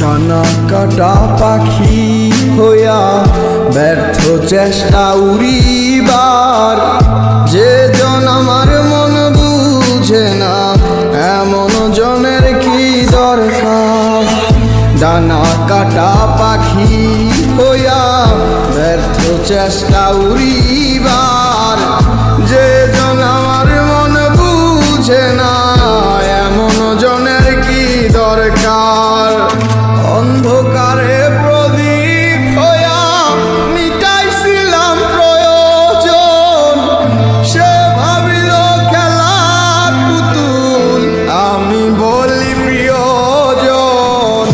ডানা কাটা পাখি হইয়া ব্যর্থ চেষ্টা উড়িবার, যে জন আমার মন বুঝে না এমন জনের কি দরকার। ডানা কাটা পাখি হইয়া ব্যর্থ চেষ্টা উড়িবার, যে জন আমার মন বুঝে না এমন জনের কি দরকার। অন্ধকারে প্রদীপ হইয়া মিটাইছিলাম প্রয়োজন, সে ভাবিল খেলার পুতুল আমি বলি প্রিয়জন।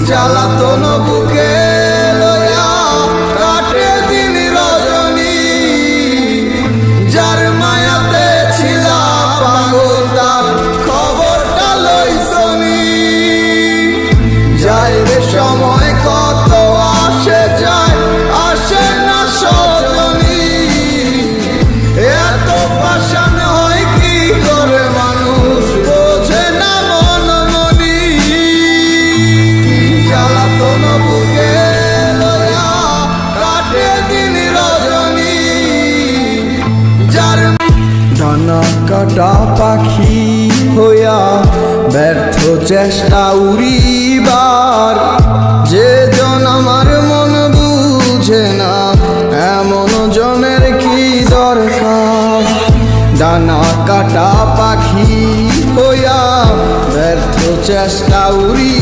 জ্বালাতন বুকে লইয়া কাটে দিন রজনী, যার মায়াতে ছিলাম পাগল তার খবরটা লইছনি। যায় রে সময় কত আসে যায়, আসে না সজনী। এত পাষাণ হয় কি করে মানুষ বোঝে না মন মনি। জ্বালাতন বুকে লইয়া কাটে দিন রজনী, যার ডানা কাটা পাখি হইয়া ব্যর্থ চেষ্টা উড়িবার, যে জন আমার মন বুঝে না এমন জনের কি দরকার। ডানা কাটা পাখি হইয়া ব্যর্থ চেষ্টা উড়ি